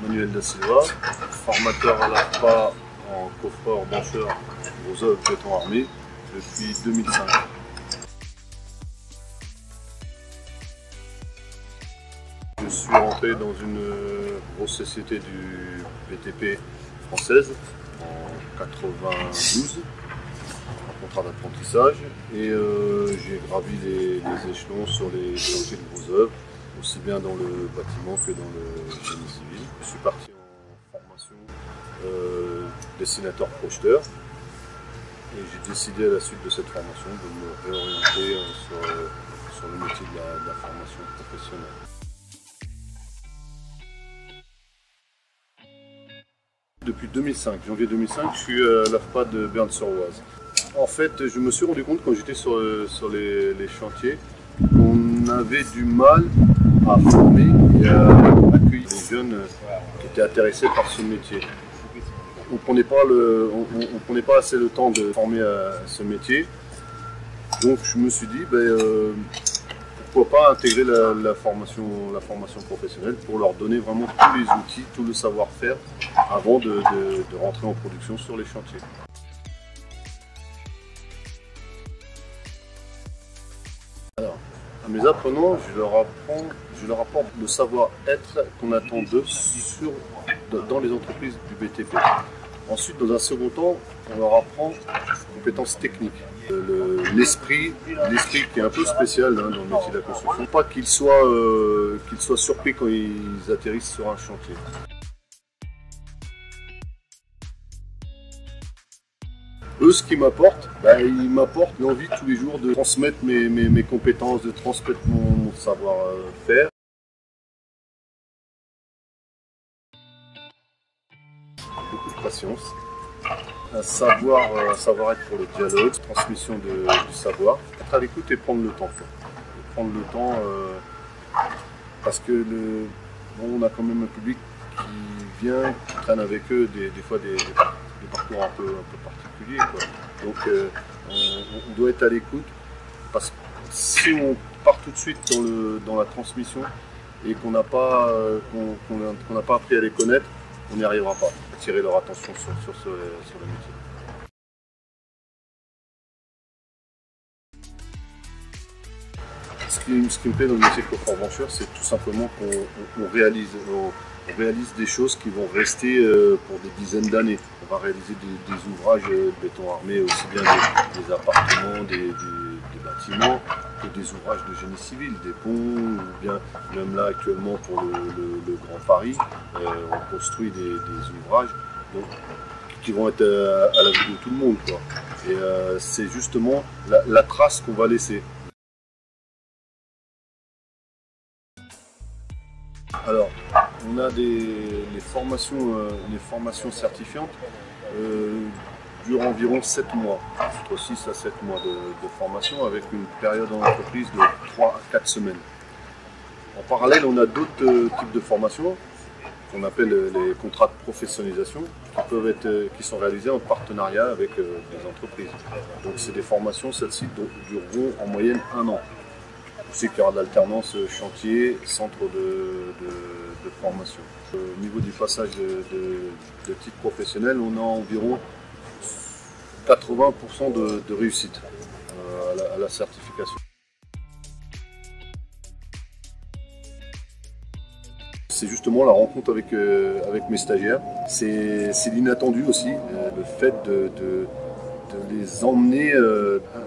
Manuel da Silva, formateur à l'AFPA en coffreur, brancheur, gros œuvres, béton armé depuis 2005. Je suis rentré dans une grosse société du BTP française en 92, un contrat d'apprentissage, et j'ai gravi les échelons sur les chantiers de gros œuvres, aussi bien dans le bâtiment que dans le génie civil. Je suis parti en formation dessinateur projeteur et j'ai décidé à la suite de cette formation de me réorienter sur le métier de la formation professionnelle. Depuis 2005, janvier 2005, je suis à l'AFPA de Berne-sur-Oise. En fait, je me suis rendu compte quand j'étais sur les chantiers qu'on avait du mal à former et à accueillir les jeunes qui étaient intéressés par ce métier. On ne prenait pas assez le temps de former à ce métier. Donc je me suis dit, pourquoi pas intégrer la formation professionnelle pour leur donner vraiment tous les outils, tout le savoir-faire avant de rentrer en production sur les chantiers. Alors, à mes apprenants, je leur apporte le savoir-être qu'on attend d'eux dans les entreprises du BTP. Ensuite, dans un second temps, on leur apprend les compétences techniques. L'esprit qui est un peu spécial dans le métier de la construction. Pas qu'ils soient surpris quand ils atterrissent sur un chantier. Eux, ce qu'ils m'apportent, ils m'apportent l'envie tous les jours de transmettre mes compétences, de transmettre mon savoir-faire. Beaucoup de patience. Un savoir-être pour le dialogue, transmission du savoir. Être à l'écoute et prendre le temps. Prendre le temps parce que on a quand même un public qui vient, qui traîne avec eux des fois des parcours un peu particuliers, quoi. Donc on doit être à l'écoute parce que si on part tout de suite dans la transmission et qu'on n'a pas appris à les connaître, on n'y arrivera pas. Attirer leur attention sur le métier. Ce qui me plaît dans le métier de coffreur-brancheur, c'est tout simplement qu'on réalise des choses qui vont rester pour des dizaines d'années. On va réaliser des ouvrages de béton armé, aussi bien des appartements, des bâtiments, que des ouvrages de génie civil, des ponts, ou bien même là actuellement pour le Grand Paris, on construit des ouvrages qui vont être à la vue de tout le monde, quoi. Et c'est justement la trace qu'on va laisser. Alors, on a les formations certifiantes durent environ 7 mois, entre 6 à 7 mois de formation avec une période en entreprise de 3 à 4 semaines. En parallèle, on a d'autres types de formations qu'on appelle les contrats de professionnalisation qui sont réalisés en partenariat avec des entreprises. Donc c'est des formations, celles-ci dureront en moyenne 1 an. On sait qu'il y aura de l'alternance chantier, centre de formation. Au niveau du passage de titre professionnel, on a environ 80% de réussite à la certification. C'est justement la rencontre avec mes stagiaires. C'est l'inattendu aussi, le fait de les emmener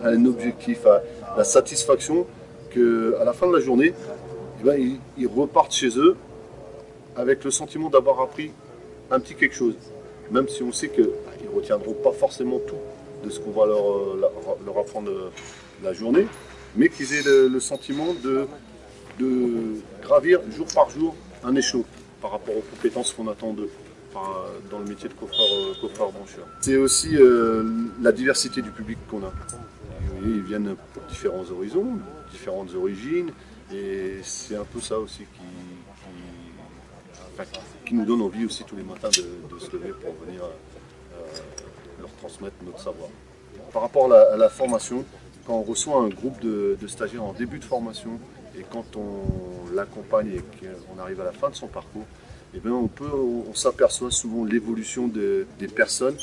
à un objectif, à la satisfaction qu'à la fin de la journée, ils repartent chez eux avec le sentiment d'avoir appris un petit quelque chose. Même si on sait qu'ils ne retiendront pas forcément tout de ce qu'on va leur apprendre la journée, mais qu'ils aient le sentiment de gravir jour par jour un échelon par rapport aux compétences qu'on attend d'eux dans le métier de coffreur-brancheur. C'est aussi la diversité du public qu'on a. Ils viennent pour différents horizons, différentes origines, et c'est un peu ça aussi qui nous donne envie aussi tous les matins de se lever pour venir leur transmettre notre savoir. Par rapport à la formation, quand on reçoit un groupe de stagiaires en début de formation et quand on l'accompagne et qu'on arrive à la fin de son parcours, et bien on s'aperçoit souvent l'évolution des personnes,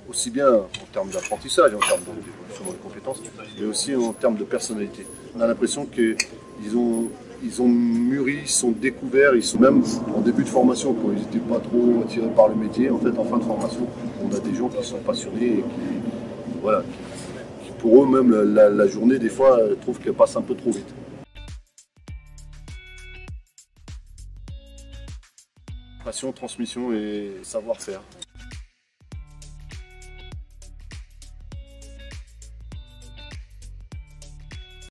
aussi bien en termes d'apprentissage, en termes d'évolution dans les compétences, mais aussi en termes de personnalité. On a l'impression qu'ils ont mûri, ils sont découverts, ils sont même en début de formation, quand ils n'étaient pas trop attirés par le métier. En fait, en fin de formation, on a des gens qui sont passionnés et voilà, qui pour eux, même la journée, des fois, trouvent qu'elle passe un peu trop vite. Passion, transmission et savoir-faire.